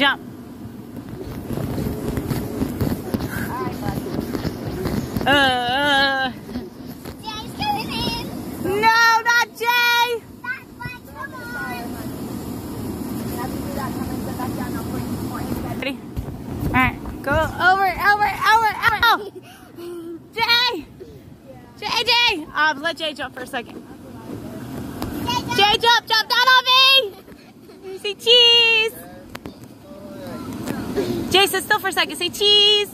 Jump. Jay's coming in. No, not Jay. That's why, come on. Ready? All right, go over. Oh, Jay. Jay. Let Jay jump for a second. Jay, jump down on me. Say cheese. Jay, sit still for a second. Say cheese.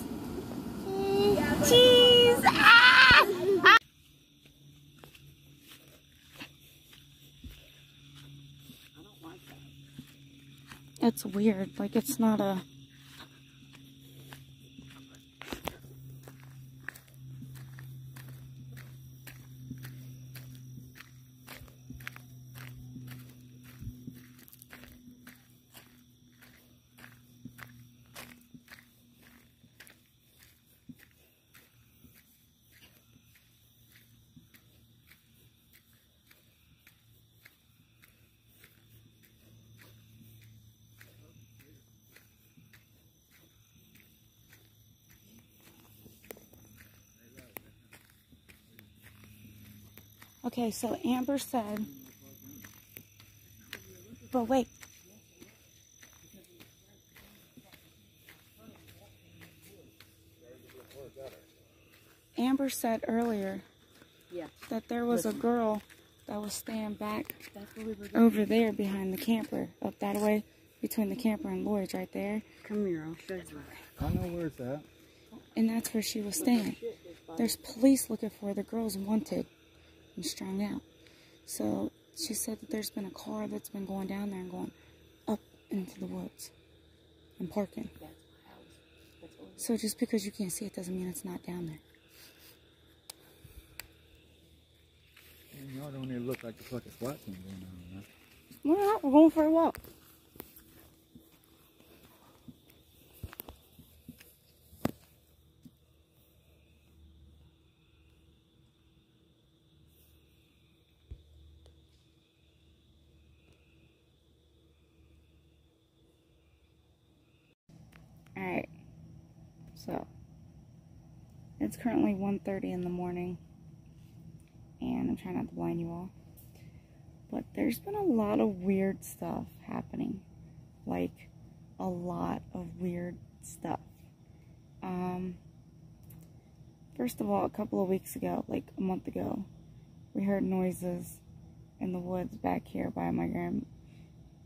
Cheese. Ah! It's weird. Like, it's not a... Okay, so Amber said, but wait. Amber said earlier that there was a girl that was staying back over there behind the camper, up that way, between the camper and Lloyd's right there. Come here, I'll show you. I know where it's at. And that's where she was staying. There's police looking for her. The girl's wanted and strung out. So she said that there's been a car that's been going down there and going up into the woods and parking. So just because you can't see it doesn't mean it's not down there. Y'all don't even look like the fucking SWAT team going on, man. We're not. We're going for a walk. Alright, so it's currently 1:30 in the morning, and I'm trying not to blind you all, but there's been a lot of weird stuff happening, like a lot of weird stuff. First of all, a couple of weeks ago, like a month ago, we heard noises in the woods back here by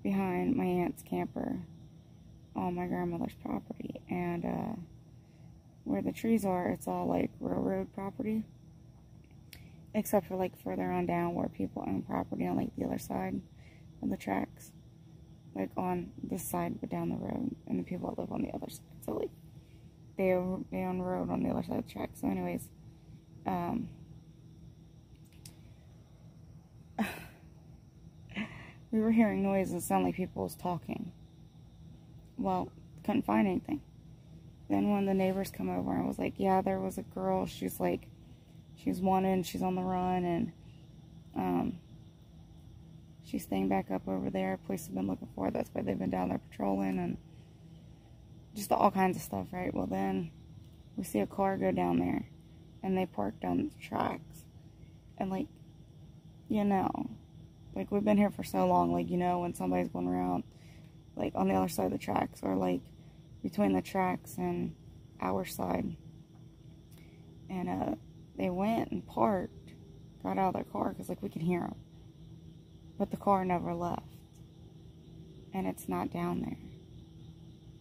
behind my aunt's camper on my grandmother's property, and where the trees are, it's all like railroad property, except for like further on down where people own property on like the other side of the tracks, like on this side but down the road, and the people that live on the other side, so like they own the road on the other side of the track. So anyways, we were hearing noises, sound like people was talking. Well, couldn't find anything. Then one of the neighbors come over and was like, yeah, there was a girl, she's like, she's wanted, she's on the run, and she's staying back up over there. Police have been looking for her. That's why they've been down there patrolling, and just all kinds of stuff, right? Well, then we see a car go down there, and they park down the tracks, and like, you know, like we've been here for so long, like, you know, when somebody's going around like on the other side of the tracks, or like between the tracks and our side. And they went and parked, got out of their car, because like we could hear them, but the car never left, and it's not down there,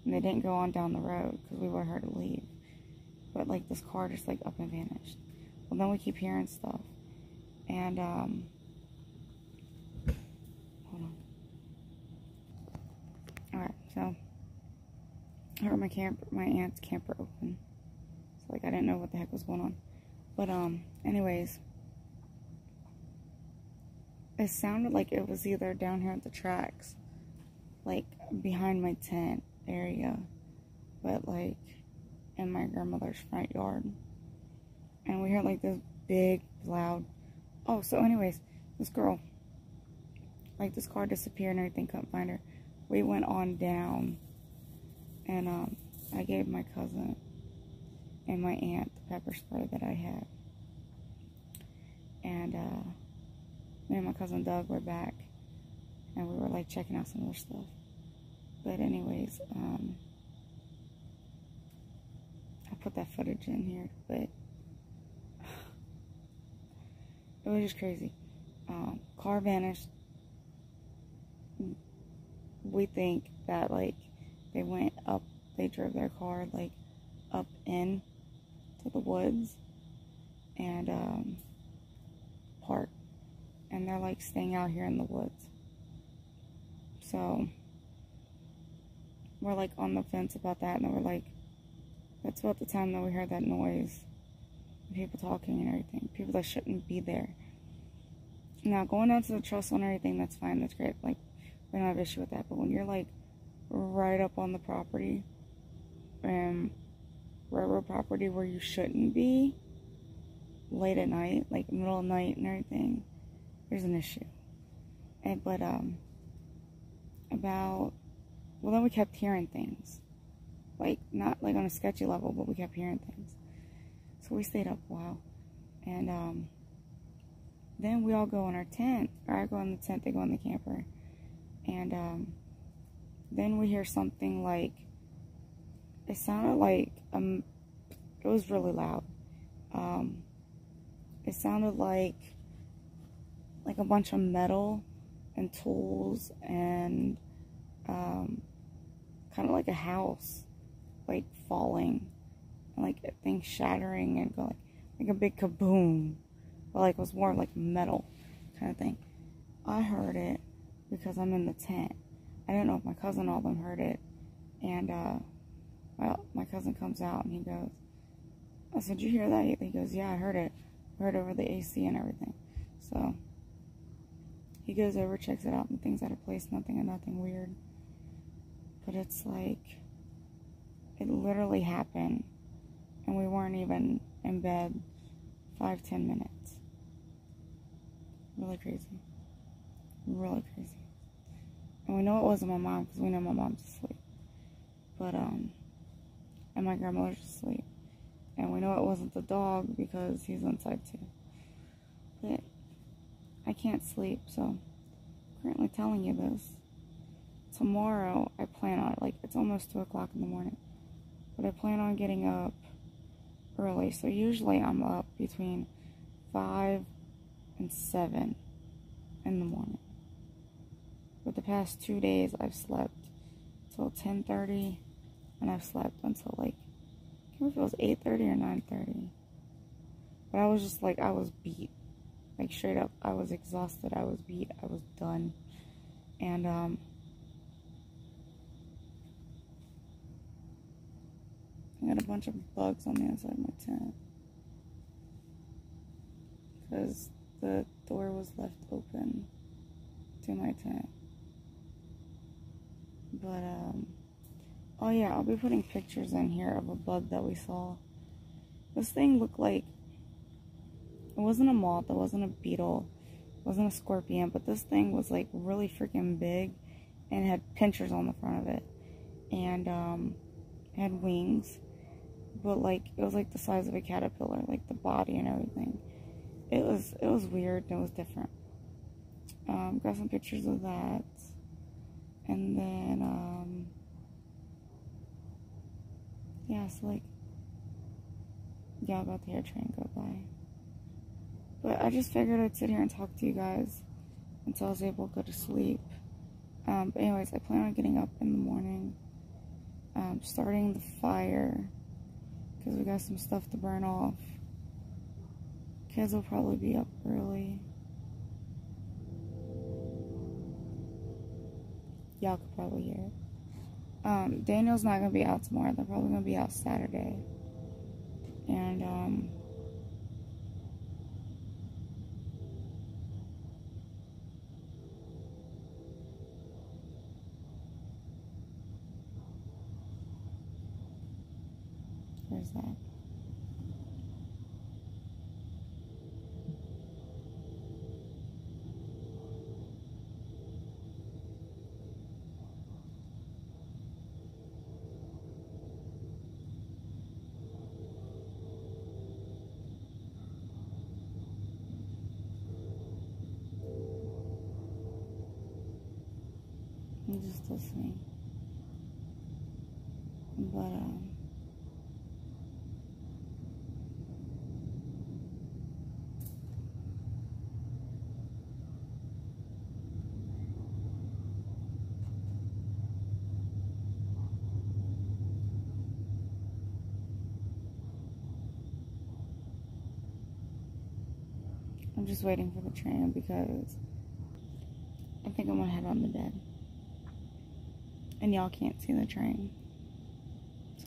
and they didn't go on down the road because we would have heard it leave, but like this car just like up and vanished. Well, then we keep hearing stuff, and hold on. Alright, so I heard my aunt's camper open. So like I didn't know what the heck was going on. But anyways, it sounded like it was either down here at the tracks, like behind my tent area, but like in my grandmother's front yard. And we heard like this big loud, oh, so anyways, this girl, like this car disappeared and everything, couldn't find her. We went on down And I gave my cousin and my aunt the pepper spray that I had. And me and my cousin Doug were back, and we were like checking out some other stuff. But anyways, I put that footage in here, but it was just crazy. Car vanished. We think that like they went up, they drove their car like up in to the woods and parked, and they're like staying out here in the woods. So we're like on the fence about that, and then we're like, that's about the time that we heard that noise, people talking and everything, people that shouldn't be there. Now going down to the trestle and everything, that's fine, that's great, like we don't have issue with that. But when you're like right up on the property, railroad property where you shouldn't be, late at night, like middle of the night and everything, there's an issue. But then we kept hearing things, like not like on a sketchy level, but we kept hearing things. So we stayed up a while, and then we all go in our tent, or I go in the tent, they go in the camper, and then we hear something like, it sounded like it was really loud. It sounded like a bunch of metal and tools and kind of like a house like falling and like things shattering and going like a big kaboom, but like it was more like metal kind of thing. I heard it because I'm in the tent. I didn't know if my cousin all them heard it, and well, my cousin comes out and he goes, I said, "Did you hear that?" He goes, "Yeah, I heard it. I heard over the AC and everything." So he goes over, checks it out, and things out of place, nothing weird. But it's like, it literally happened, and we weren't even in bed 5-10 minutes. Really crazy. Really crazy. And we know it wasn't my mom, because we know my mom's asleep. But, and my grandmother's asleep. And we know it wasn't the dog, because he's inside too. But I can't sleep, so I'm currently telling you this. Tomorrow, I plan on, like, it's almost 2 o'clock in the morning, but I plan on getting up early. So usually I'm up between 5 and 7 in the morning. But the past 2 days, I've slept till 10:30, and I've slept until like, I can't remember if it was 8:30 or 9:30. But I was just like, I was beat. Like, straight up, I was exhausted, I was beat, I was done. And I got a bunch of bugs on the inside of my tent, because the door was left open to my tent. But oh yeah, I'll be putting pictures in here of a bug that we saw. This thing looked like, it wasn't a moth, it wasn't a beetle, it wasn't a scorpion, but this thing was like really freaking big and had pinchers on the front of it, and it had wings, but like it was like the size of a caterpillar, like the body and everything. It was weird and it was different. Got some pictures of that, and then yeah, so like, yeah, about the air train go by. But I just figured I'd sit here and talk to you guys until I was able to go to sleep. But anyways, I plan on getting up in the morning, starting the fire, because we got some stuff to burn off. Kids will probably be up early. Y'all could probably hear it. Daniel's not going to be out tomorrow. They're probably going to be out Saturday. And, where's that? listening. But, I'm just waiting for the train because I think I'm gonna head on to bed. And y'all can't see the train.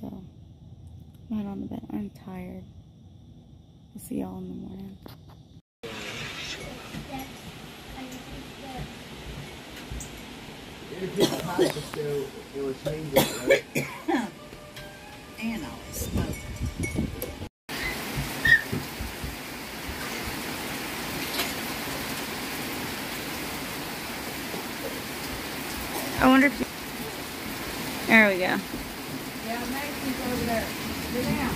So, I'm head on to bed. I'm tired. I'll see y'all in the morning. And I was smoking. I wonder if you... There we go. Yeah, Mason's over there. Sit down.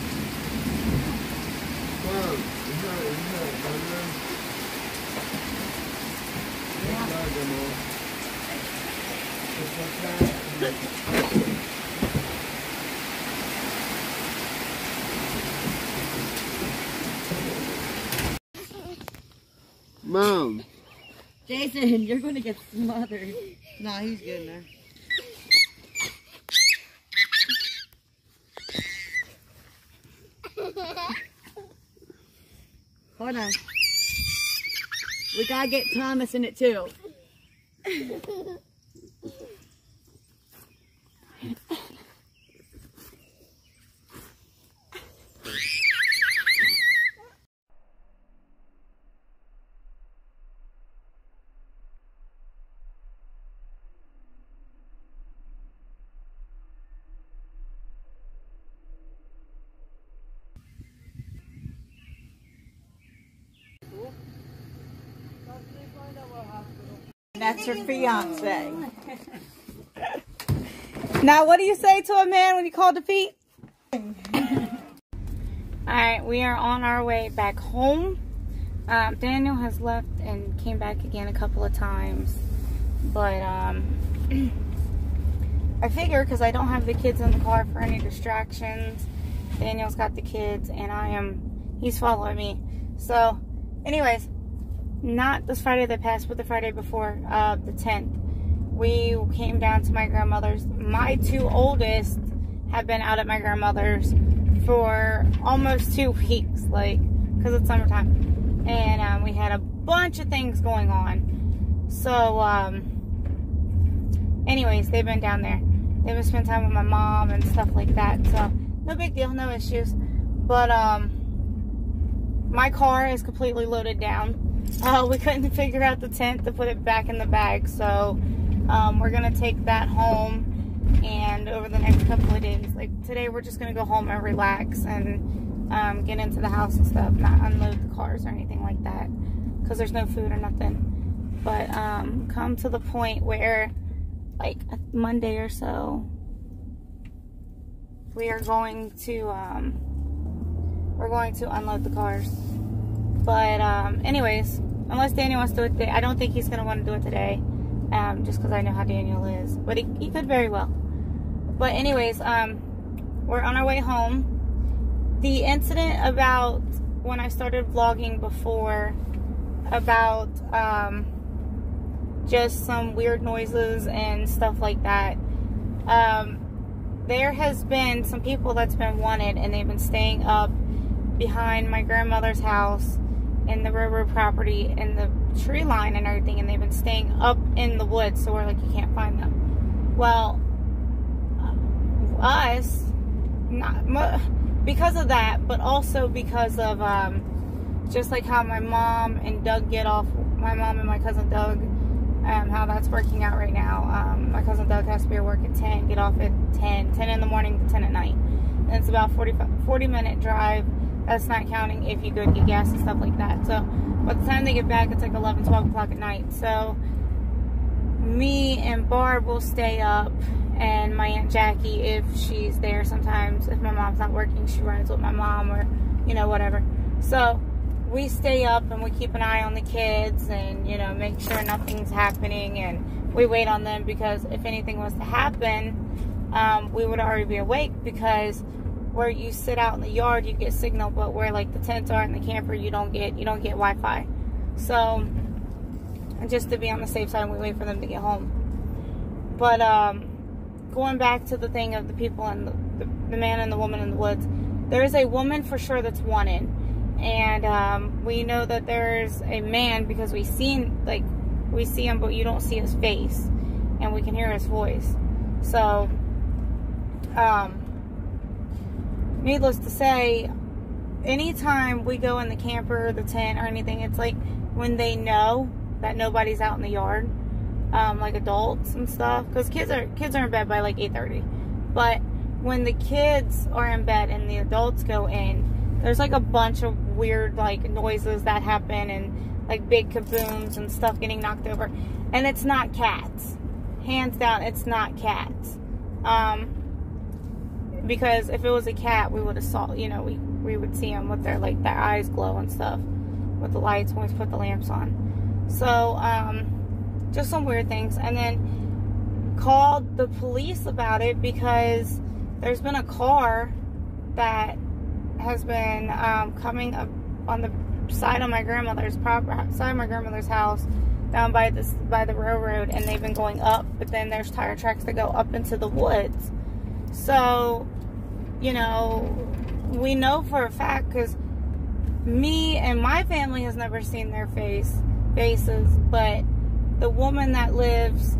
Mom. Jason, you're going to get smothered. No, he's good now. Hold on. We gotta get Thomas in it too. That's her fiance. Now, what do you say to a man when you call defeat? Alright, we are on our way back home. Daniel has left and came back again a couple of times. But, I figure because I don't have the kids in the car for any distractions. Daniel's got the kids and he's following me. So, anyways, not this Friday that passed, but the Friday before, the 10th. We came down to my grandmother's. My two oldest have been out at my grandmother's for almost 2 weeks, like, because it's summertime. And we had a bunch of things going on. So, anyways, they've been down there. They've been spending time with my mom and stuff like that. So, no big deal, no issues. But, my car is completely loaded down. We couldn't figure out the tent to put it back in the bag, so we're gonna take that home, and over the next couple of days, like today, we're just gonna go home and relax and get into the house and stuff, not unload the cars or anything like that, because there's no food or nothing. But come to the point where, like Monday or so, we are going to unload the cars. But anyways, unless Daniel wants to do it today, I don't think he's going to want to do it today, just because I know how Daniel is. But he could very well. But anyways, we're on our way home. The incident about when I started vlogging before, about just some weird noises and stuff like that, there has been some people that's been wanted, and they've been staying up behind my grandmother's house in the railroad property in the tree line and everything, and they've been staying up in the woods, so we're like, you can't find them. Well, us, not because of that, but also because of just like how my mom and Doug get off, my mom and my cousin Doug, how that's working out right now. My cousin Doug has to be at work at 10, get off at 10 in the morning, 10 at night, and it's about 40-minute drive. That's not counting if you go to get gas and stuff like that. So by the time they get back, it's like 11, 12 o'clock at night. So me and Barb will stay up, and my Aunt Jackie, if she's there sometimes, if my mom's not working, she rides with my mom, or, you know, whatever. So we stay up and we keep an eye on the kids and, you know, make sure nothing's happening and we wait on them because if anything was to happen, we would already be awake, because where you sit out in the yard, you get signal, but where like the tents are in the camper, you don't get Wi-Fi. So just to be on the safe side, we wait for them to get home. But going back to the thing of the people and the man and the woman in the woods, there is a woman for sure that's wanted, and we know that there's a man because we see him, but you don't see his face, and we can hear his voice. So needless to say, anytime we go in the camper, the tent, or anything, it's like when they know that nobody's out in the yard, like adults and stuff, because kids are in bed by like 8:30. But when the kids are in bed and the adults go in, there's like a bunch of weird like noises that happen, and like big kabooms and stuff getting knocked over, and it's not cats. Hands down, it's not cats. Because if it was a cat, we would have saw, we would see them with their eyes glow and stuff with the lights when we put the lamps on. So, just some weird things. And then called the police about it because there's been a car that has been coming up on the side of my grandmother's side of my grandmother's house down by the railroad, and they've been going up, but then there's tire tracks that go up into the woods. So, we know for a fact, because me and my family has never seen their faces, but the woman that lives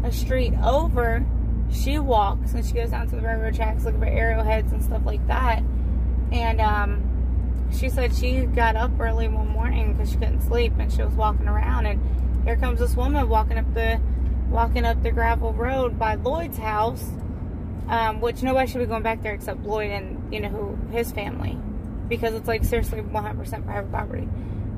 a street over, she walks and she goes down to the railroad tracks looking for arrowheads and stuff like that. And she said she got up early one morning because she couldn't sleep, and she was walking around, and here comes this woman walking up the gravel road by Lloyd's house, which nobody should be going back there except Lloyd and his family, because it's like seriously 100% private property.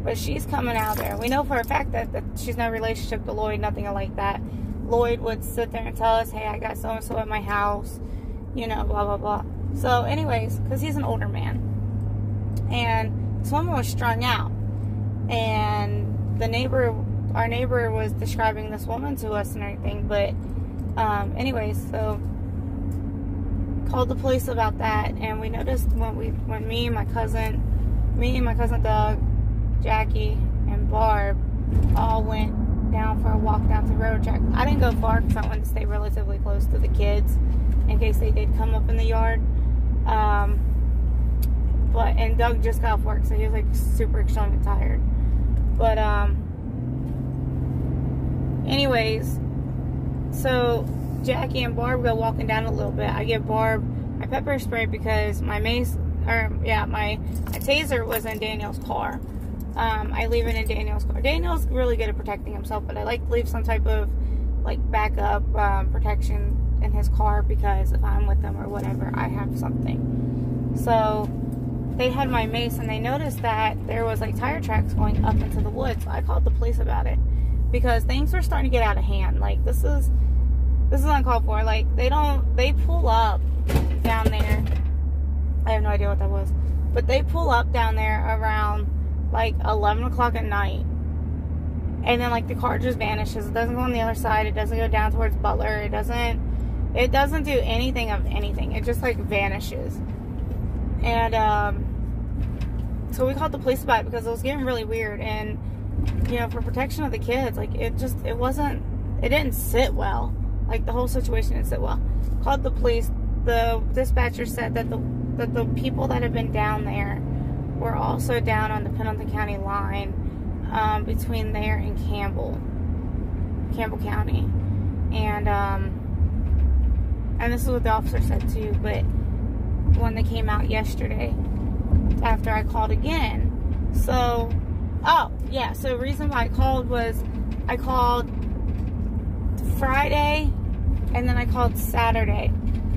But she's coming out there. We know for a fact that she's no relationship to Lloyd, nothing like that. Lloyd would sit there and tell us, hey, I got so-and-so at my house, blah, blah, blah. So anyways, because he's an older man. And this woman was strung out. And our neighbor was describing this woman to us and everything. But anyways, so called the police about that. And we noticed when me and my cousin Doug, Jackie, and Barb all went down for a walk down to the railroad track. I didn't go far because I wanted to stay relatively close to the kids in case they did come up in the yard. And Doug just got off work, so he was like super extremely tired. But anyways, so Jackie and Barb go walking down a little bit. I give Barb my pepper spray because my taser was in Daniel's car. I leave it in Daniel's car. Daniel's really good at protecting himself, but I like to leave some type of like backup protection in his car, because if I'm with him or whatever, I have something. So they had my mace, and they noticed that there was like tire tracks going up into the woods. So I called the police about it because things were starting to get out of hand. Like this is uncalled for. Like they pull up down there. I have no idea what that was, but they pull up down there around like 11 o'clock at night, and then like the car just vanishes. It doesn't go on the other side. It doesn't go down towards Butler. It doesn't do anything of anything. It just like vanishes. And so we called the police about it because it was getting really weird, and for protection of the kids, like it didn't sit well. Like the whole situation didn't sit well. Called the police. The dispatcher said that the people that had been down there were also down on the Pendleton County line, between there and Campbell County, and this is what the officer said too. But when they came out yesterday, after I called again, so the reason why I called was I called Friday, and then I called Saturday.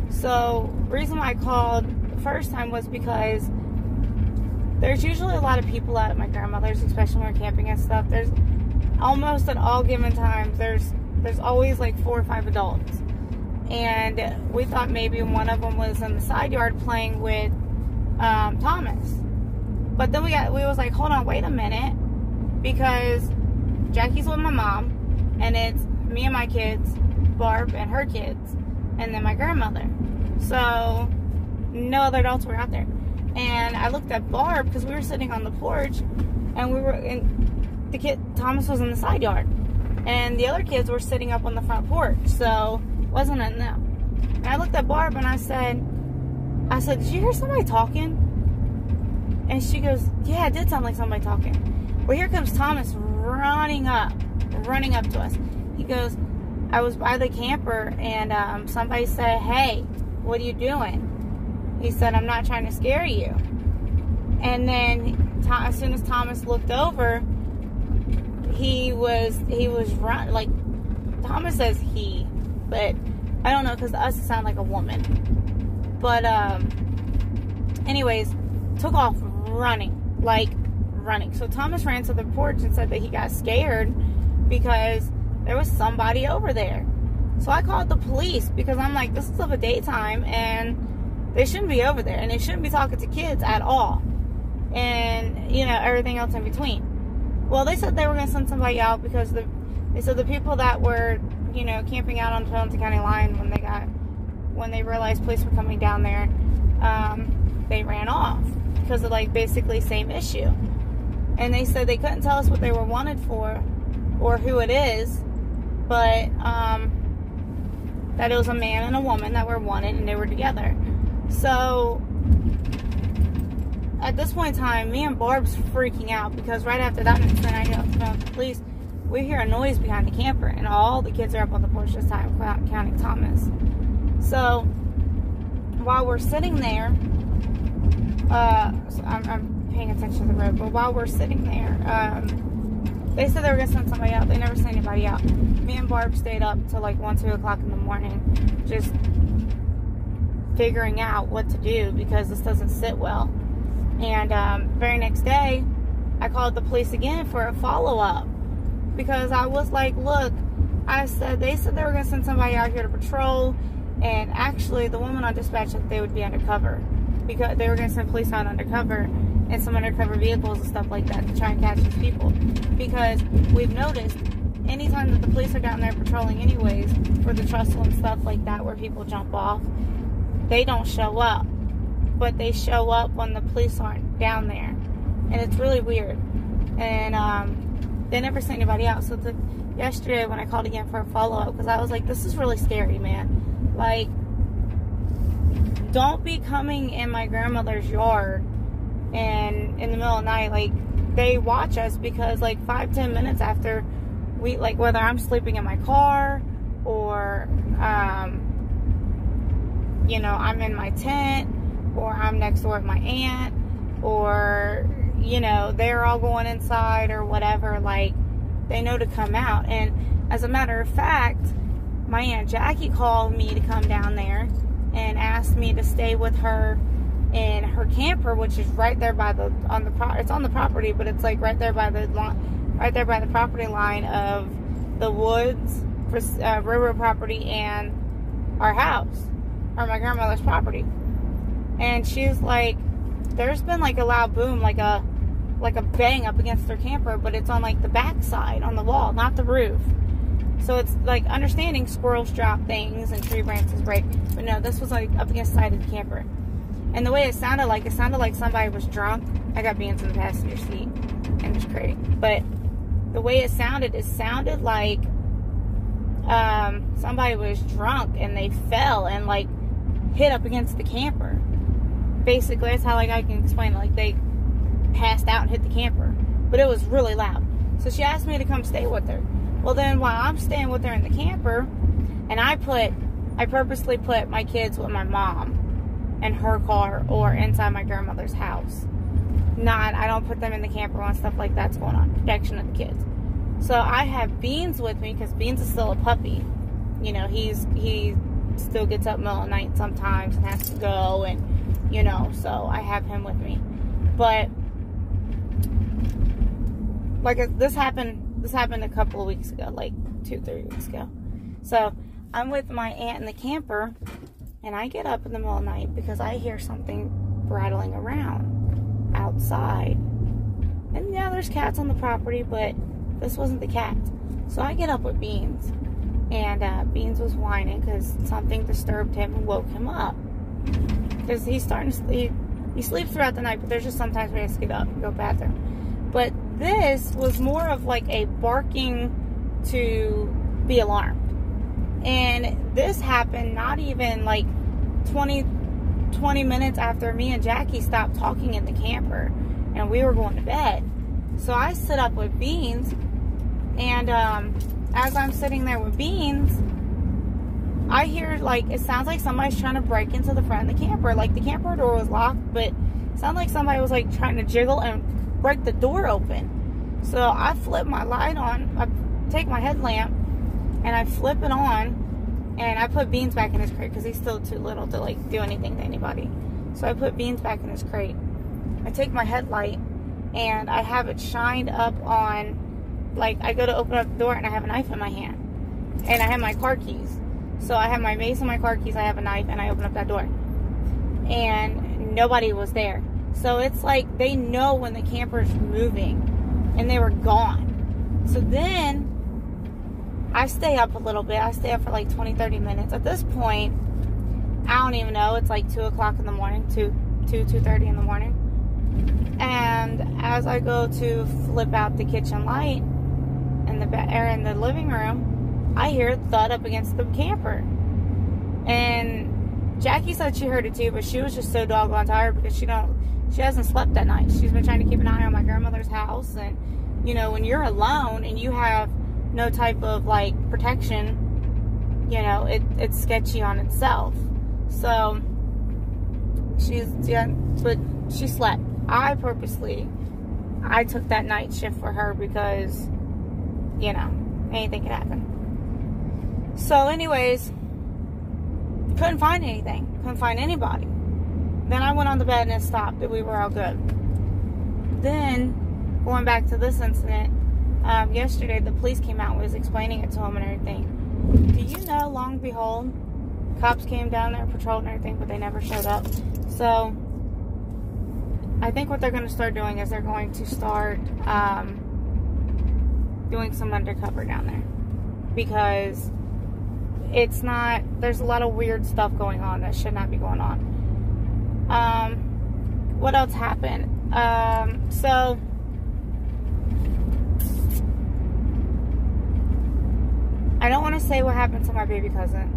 So reason why I called the first time was because there's usually a lot of people out at my grandmother's, especially when we're camping and stuff. There's almost at all given times, there's always like 4 or 5 adults. And we thought maybe one of them was in the side yard playing with Thomas. But then we was like, hold on, wait a minute. Because Jackie's with my mom, and it's me and my kids, Barb and her kids, and then my grandmother. So no other adults were out there. And I looked at Barb because we were sitting on the porch, and the kid Thomas was in the side yard, and the other kids were sitting up on the front porch. So it wasn't in them. And I looked at Barb and I said, "Did you hear somebody talking?" And she goes, "Yeah, it did sound like somebody talking." Well, here comes Thomas running up to us. He goes, "I was by the camper and somebody said, 'Hey, what are you doing?'" He said, "I'm not trying to scare you." And then as soon as Thomas looked over, he was run, like, Thomas says he, but I don't know, because to us it sounded like a woman. But anyways, took off running. So Thomas ran to the porch and said that he got scared because there was somebody over there. So I called the police because I'm like, this is of a daytime and they shouldn't be over there, and they shouldn't be talking to kids at all, and everything else in between. Well, they said they were going to send somebody out because they said the people that were camping out on the Pendleton County line, when they realized police were coming down there, they ran off because of, like, basically same issue. And they said they couldn't tell us what they were wanted for or who it is, but that it was a man and a woman that were wanted and they were together. So at this point in time, me and Barb's freaking out because right after that incident, I yelled to the police. We hear a noise behind the camper, and all the kids are up on the porch this time, counting Thomas. So while we're sitting there, so I'm paying attention to the road, but while we're sitting there, they said they were going to send somebody out. They never sent anybody out. Me and Barb stayed up till like 1, 2 o'clock in the morning, just figuring out what to do because this doesn't sit well. And very next day, I called the police again for a follow-up because I was like, look, they said they were going to send somebody out here to patrol, and actually the woman on dispatch said they would be undercover because they were going to send police out undercover and some undercover vehicles and stuff like that to try and catch these people, because we've noticed anytime that the police are down there patrolling anyways for the trestle and stuff like that where people jump off, they don't show up, but they show up when the police aren't down there, and it's really weird. And they never sent anybody out. So yesterday when I called again for a follow-up, because I was like, this is really scary, man. Like, don't be coming in my grandmother's yard and in the middle of the night. Like, they watch us because like 5-10 minutes after we, like, whether I'm sleeping in my car or I'm in my tent, or I'm next door with my aunt, or they're all going inside or whatever, like, they know to come out. And as a matter of fact, my Aunt Jackie called me to come down there and asked me to stay with her in her camper, which is right there by it's on the property, but it's like right there by the property line of the woods, railroad property, and our house, or my grandmother's property. And she's like, there's been like a loud boom, like a bang up against their camper, but it's on like the back side on the wall, not the roof. So it's like, understanding squirrels drop things and tree branches break, but no, this was like up against the side of the camper. And the way it sounded like somebody was drunk. I got Beans in the passenger seat and it's crazy, but the way it sounded like somebody was drunk and they fell and like hit up against the camper. Basically, that's how like I can explain it. Like, they passed out and hit the camper, but it was really loud. So she asked me to come stay with her. Well, then while I'm staying with her in the camper, and I purposely put my kids with my mom in her car or inside my grandmother's house. I don't put them in the camper when stuff like that's going on. Protection of the kids. So I have Beans with me because Beans is still a puppy. He still gets up in the middle of the night sometimes and has to go, and so I have him with me. But like, this happened a couple of weeks ago, like 2-3 weeks ago. So I'm with my aunt in the camper, and I get up in the middle of the night because I hear something rattling around outside. And yeah, there's cats on the property, but this wasn't the cat. So I get up with Beans, And Beans was whining because something disturbed him and woke him up. Because he's starting to he sleeps throughout the night, but there's just sometimes where he has to get up and go to the bathroom. But this was more of like a barking to be alarmed. And this happened not even like 20 minutes after me and Jackie stopped talking in the camper and we were going to bed. So I sit up with Beans, and as I'm sitting there with Beans, I hear, like, it sounds like somebody's trying to break into the front of the camper. Like, the camper door was locked, but it sounded like somebody was, like, trying to jiggle and break the door open. So I flip my light on. I take my headlamp, and I flip it on, and I put Beans back in his crate because he's still too little to, like, do anything to anybody. So I put Beans back in his crate. I take my headlight, and I have it shined up on, like, I go to open up the door, and I have a knife in my hand. And I have my car keys. So I have my mace and my car keys, I have a knife, and I open up that door. And nobody was there. So it's like they know when the camper's moving, and they were gone. So then I stay up a little bit. I stay up for like 20, 30 minutes. At this point, I don't even know. It's like 2 o'clock in the morning, 2:30 in the morning. And as I go to flip out the kitchen light in the living room, I hear a thud up against the camper. And Jackie said she heard it too, but she was just so doggone tired because she hasn't slept that night. She's been trying to keep an eye on my grandmother's house, and you know, when you're alone and you have no type of like protection, you know, it's sketchy on itself. So but she slept. I took that night shift for her because, you know, anything could happen. So anyways, couldn't find anything. Couldn't find anybody. Then I went on the bed and it stopped, and we were all good. Then, going back to this incident, yesterday the police came out and was explaining it to him and everything. Do you know, long and behold, cops came down there, patrolled and everything, but they never showed up. So, I think what they're going to start doing is they're going to start doing some undercover down there. Because there's a lot of weird stuff going on that should not be going on. What else happened? So I don't want to say what happened to my baby cousin.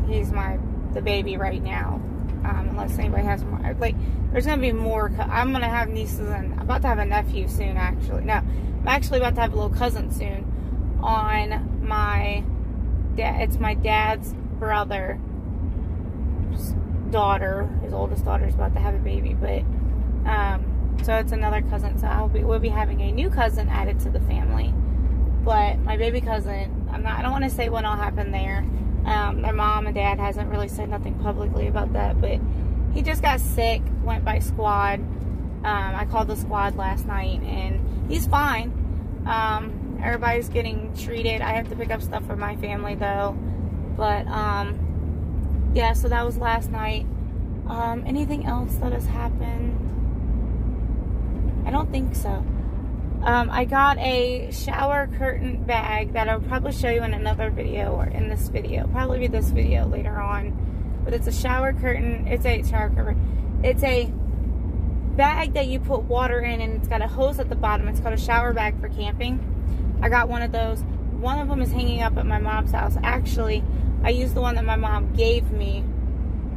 He's the baby right now. Unless anybody has more, like, there's gonna be more. I'm gonna have nieces, and I'm about to have a nephew soon. Actually, no, I'm actually about to have a little cousin soon. On my it's my dad's brother's daughter. His oldest daughter is about to have a baby, but so it's another cousin. So we'll be having a new cousin added to the family. But my baby cousin, I don't want to say what all happened there. Their mom and dad hasn't really said nothing publicly about that, but he just got sick, went by squad. I called the squad last night, and he's fine. Everybody's getting treated. I have to pick up stuff for my family, though. But, yeah, so that was last night. Anything else that has happened? I don't think so. I got a shower curtain bag that I'll probably show you in another video, or in this video. Probably be this video later on. But it's a shower curtain. It's a shower curtain. It's a bag that you put water in, and it's got a hose at the bottom. It's called a shower bag for camping. I got one of those. One of them is hanging up at my mom's house. Actually, I used the one that my mom gave me.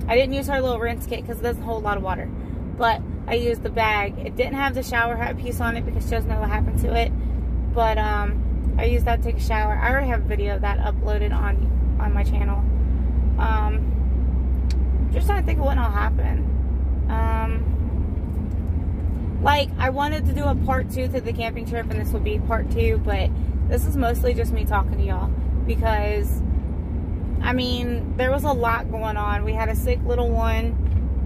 I didn't use her little rinse kit because it doesn't hold a lot of water. But I used the bag. It didn't have the shower hat piece on it because she doesn't know what happened to it. But I used that to take a shower. I already have a video of that uploaded on my channel. Just trying to think of what all happened. Like, I wanted to do a part 2 to the camping trip, and this would be part 2, but this is mostly just me talking to y'all. Because, I mean, there was a lot going on. We had a sick little one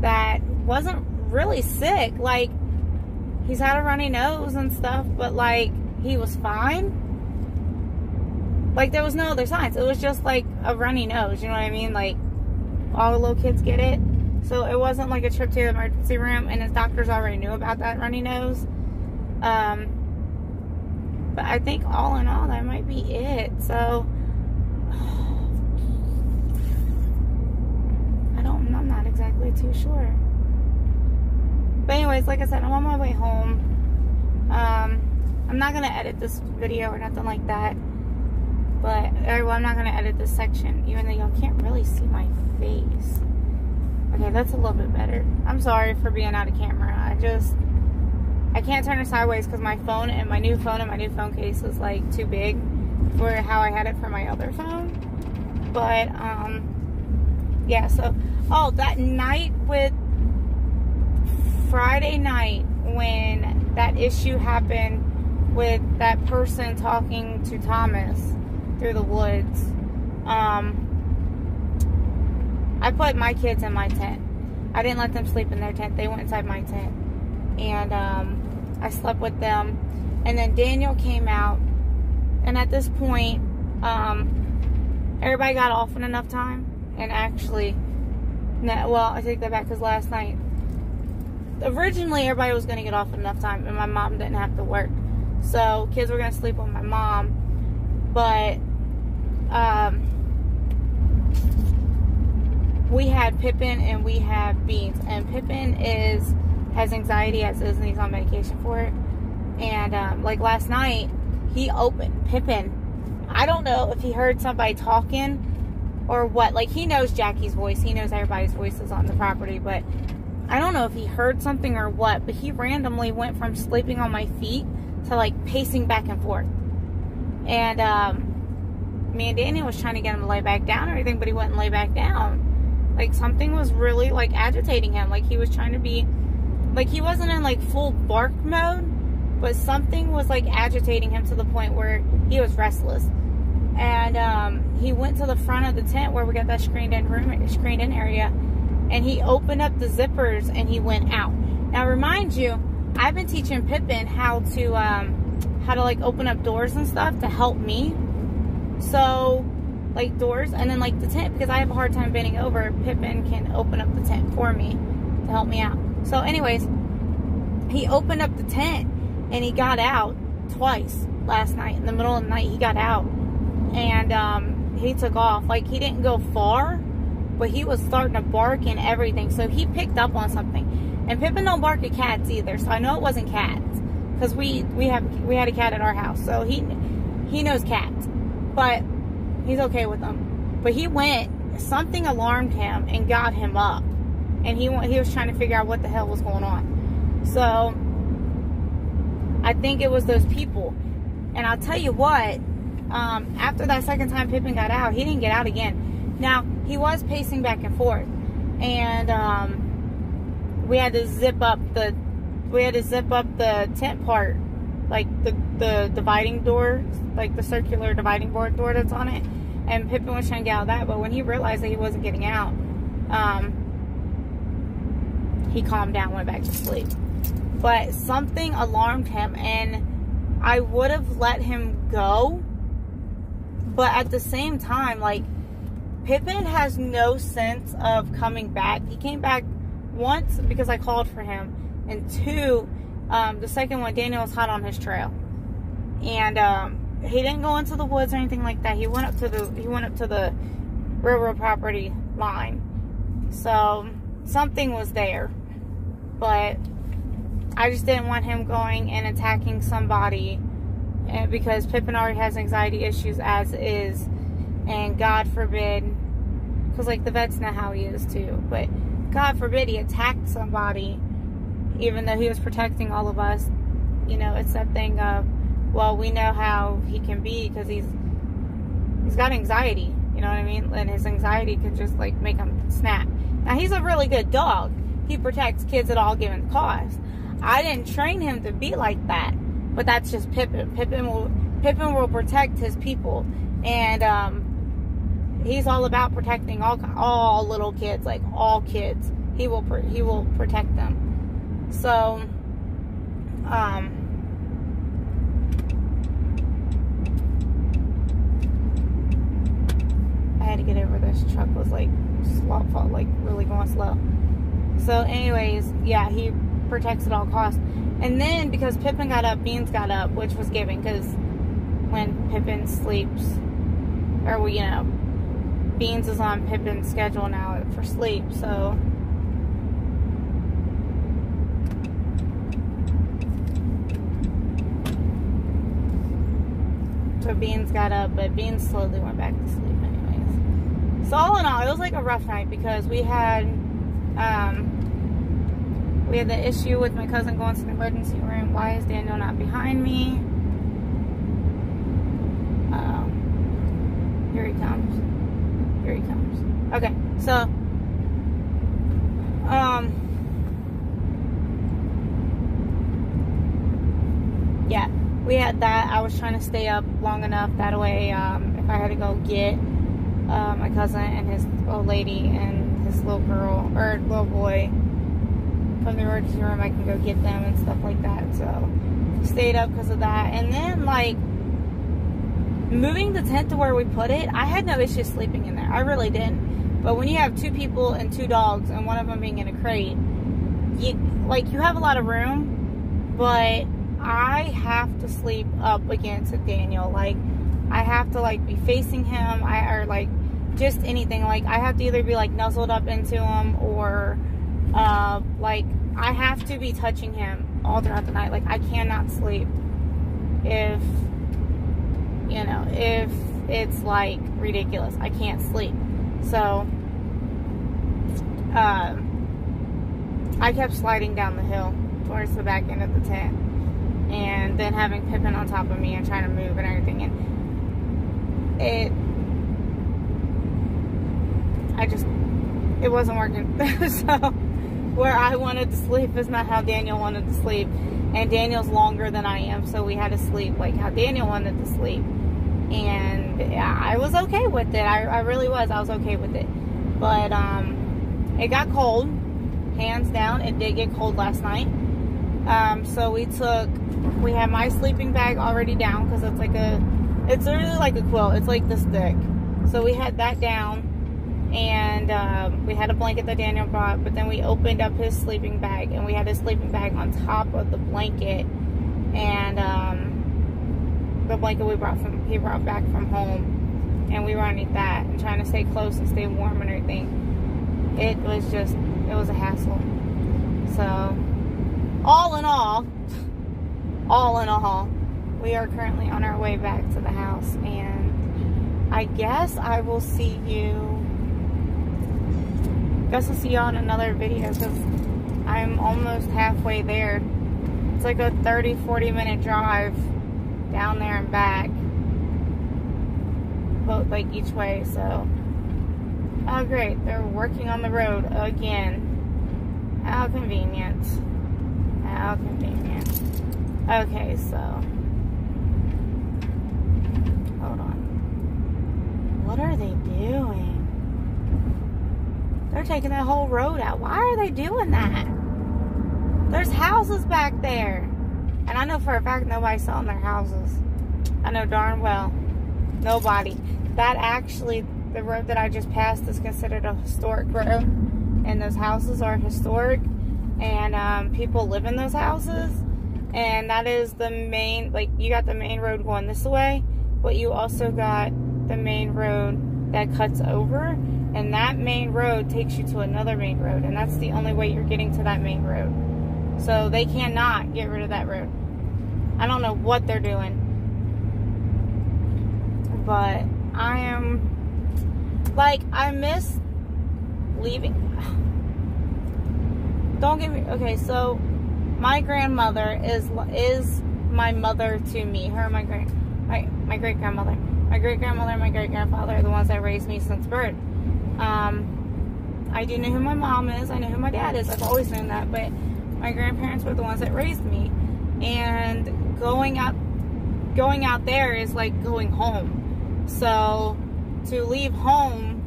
that wasn't really sick. Like, he's had a runny nose and stuff, but like, he was fine. Like, there was no other signs. It was just like a runny nose, you know what I mean? Like, all the little kids get it. So it wasn't like a trip to the emergency room, and his doctors already knew about that runny nose. But I think all in all, that might be it. So I'm not exactly too sure. But anyways, like I said, I'm on my way home. I'm not going to edit this video or nothing like that. But, well, I'm not going to edit this section, even though y'all can't really see my face. Okay, that's a little bit better. I'm sorry for being out of camera. I can't turn it sideways because my phone and my new phone case is like too big for how I had it for my other phone. But, yeah, so, oh, that night with Friday night when that issue happened with that person talking to Thomas through the woods, I put my kids in my tent. I didn't let them sleep in their tent. They went inside my tent. And I slept with them. And then Daniel came out. And at this point, everybody got off in enough time. And actually, no, well, I take that back because last night, originally everybody was going to get off in enough time. And my mom didn't have to work. So kids were going to sleep with my mom. But we had Pippin and we have Beans. And Pippin has anxiety as is, and he's on medication for it. And like last night, Pippin, I don't know if he heard somebody talking or what. Like, he knows Jackie's voice. He knows everybody's voices on the property. But I don't know if he heard something or what. But he randomly went from sleeping on my feet to like pacing back and forth. And me and Daniel was trying to get him to lay back down or anything, but he wouldn't lay back down. Like, something was really like agitating him. Like, he was trying to be, like, he wasn't in like full bark mode, but something was like agitating him to the point where he was restless. And he went to the front of the tent where we got that screened in area, and he opened up the zippers and he went out. Now, remind you, I've been teaching Pippin how to like open up doors and stuff to help me. So, like doors and then like the tent, because I have a hard time bending over, Pippin can open up the tent for me to help me out. So anyways, he opened up the tent and he got out twice last night. In the middle of the night, he got out and he took off. Like, he didn't go far, but he was starting to bark and everything. So he picked up on something. And Pippin don't bark at cats either, so I know it wasn't cats, because we had a cat at our house, so he knows cats, but he's okay with them. But he went, something alarmed him and got him up, and he was trying to figure out what the hell was going on. So I think it was those people. And I'll tell you what, after that second time Pippin got out, he didn't get out again. Now, he was pacing back and forth, and we had to zip up the tent part, like the dividing door, like the circular dividing board door that's on it. And Pippin was trying to get out of that, but when he realized that he wasn't getting out, he calmed down, went back to sleep. But something alarmed him, and I would have let him go, but at the same time, like, Pippin has no sense of coming back. He came back once because I called for him, and two, the second one, Daniel was hot on his trail, and he didn't go into the woods or anything like that. He went up to the railroad property line, so something was there. But I just didn't want him going and attacking somebody, because Pippin already has anxiety issues as is, and God forbid, because like the vets know how he is too, but God forbid he attacked somebody, even though he was protecting all of us. You know, it's that thing of, well, we know how he can be because he's got anxiety, you know what I mean? And his anxiety could just like make him snap. Now, he's a really good dog. He protects kids at all given cost. I didn't train him to be like that, but that's just Pippin. Pippin will protect his people, and he's all about protecting all little kids, like all kids. He will protect them. So, I had to get over this. Truck was like really going slow. So, anyways, yeah, he protects at all costs. And then because Pippin got up, Beans got up, which was giving, because when Pippin sleeps, or you know, Beans is on Pippin's schedule now for sleep, so. So Beans got up, but Beans slowly went back to sleep anyways. So all in all, it was like a rough night because we had the issue with my cousin going to the emergency room. Why is Daniel not behind me? Here he comes. Here he comes. Okay, so yeah, we had that. I was trying to stay up long enough that way, if I had to go get my cousin and his old lady and his little girl or little boy from the emergency room, I can go get them and stuff like that. So stayed up because of that. And then like moving the tent to where we put it, I had no issue sleeping in there. I really didn't. But when you have 2 people and 2 dogs and one of them being in a crate, you have a lot of room, but I have to sleep up against Daniel. Like, I have to, like, be facing him, or, like, just anything. Like, I have to either be, like, nuzzled up into him, or, like, I have to be touching him all throughout the night. Like, I cannot sleep if, you know, if it's, like, ridiculous. I can't sleep. So, I kept sliding down the hill towards the back end of the tent. And then having Pippin on top of me and trying to move and everything. And it wasn't working. So, where I wanted to sleep is not how Daniel wanted to sleep. And Daniel's longer than I am, so we had to sleep like how Daniel wanted to sleep. And I was okay with it. I really was. I was okay with it. But, it got cold. Hands down, it did get cold last night. So we had my sleeping bag already down because it's really like a quilt. It's like this thick. So we had that down, and we had a blanket that Daniel brought, but then we opened up his sleeping bag, and we had his sleeping bag on top of the blanket, and the blanket he brought back from home, and we were underneath that, and trying to stay close and stay warm and everything. It was a hassle. So, all in all, we are currently on our way back to the house, and I guess I will see you. I'll see y'all in another video because I'm almost halfway there. It's like a 30-40 minute drive down there and back, both like each way. So, oh great, they're working on the road again. How convenient. How convenient. Okay, so hold on. What are they doing? They're taking that whole road out. Why are they doing that? There's houses back there. And I know for a fact nobody's selling their houses. I know darn well. Nobody. That actually, the road that I just passed is considered a historic road. And those houses are historic. And people live in those houses. And that is the main, like, you got the main road going this way. But you also got the main road that cuts over. And that main road takes you to another main road. And that's the only way you're getting to that main road. So they cannot get rid of that road. I don't know what they're doing. But I am, like, I miss leaving. Don't get me, okay, so my grandmother is my mother to me. Her and my great-grandmother. My great-grandmother and my great-grandfather are the ones that raised me since birth. I do know who my mom is. I know who my dad is. I've always known that. But my grandparents were the ones that raised me. And going out there is like going home. So to leave home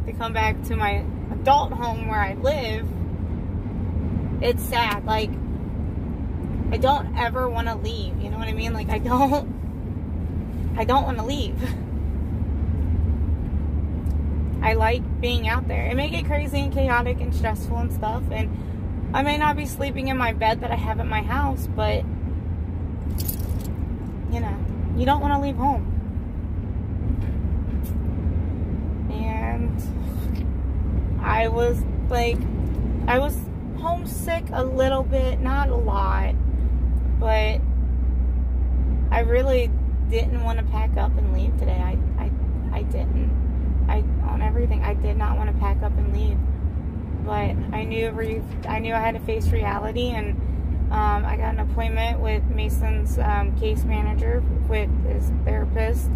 to come back to my adult home where I live, it's sad. Like, I don't ever want to leave. You know what I mean? Like, I don't want to leave. I like being out there. It may get crazy and chaotic and stressful and stuff, and I may not be sleeping in my bed that I have at my house, but, you know, you don't want to leave home. And I was homesick a little bit, not a lot, but I really didn't want to pack up and leave today. I didn't. On everything, I did not want to pack up and leave. But I knew I had to face reality, and I got an appointment with Mason's case manager with his therapist.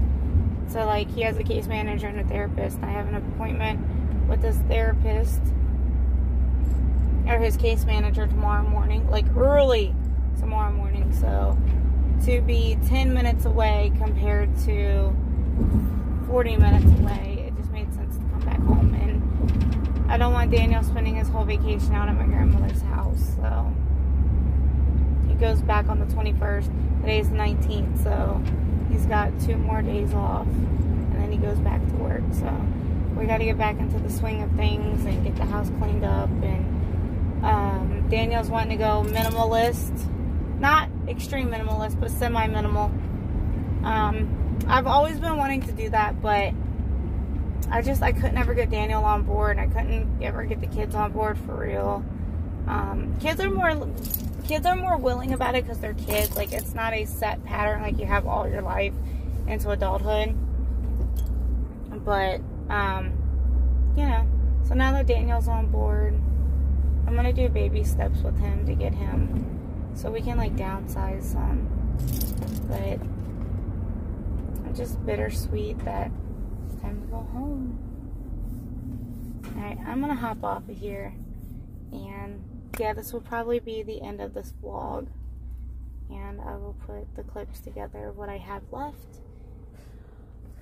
So, like, he has a case manager and a therapist. I have an appointment with his therapist, or his case manager, tomorrow morning, like early tomorrow morning. So, to be 10 minutes away compared to 40 minutes away, it just made sense to come back home. And I don't want Daniel spending his whole vacation out at my grandmother's house. So, he goes back on the 21st. Today's the 19th, so he's got 2 more days off, and then he goes back to work. So we got to get back into the swing of things and get the house cleaned up. And Daniel's wanting to go minimalist, not extreme minimalist, but semi-minimal. I've always been wanting to do that, but I couldn't ever get Daniel on board. I couldn't ever get the kids on board for real. Kids are more willing about it because they're kids. Like, it's not a set pattern like you have all your life into adulthood. But, you know, so now that Daniel's on board, I'm going to do baby steps with him to get him so we can, like, downsize some. But I'm just bittersweet that it's time to go home. Alright, I'm going to hop off of here. And yeah, this will probably be the end of this vlog, and I will put the clips together of what I have left,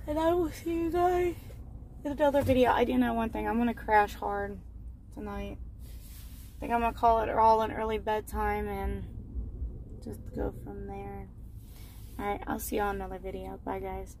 and I will see you guys in another video. I do know one thing: I'm gonna crash hard tonight. I think I'm gonna call it all an early bedtime and just go from there. Alright, I'll see you on another video. Bye, guys.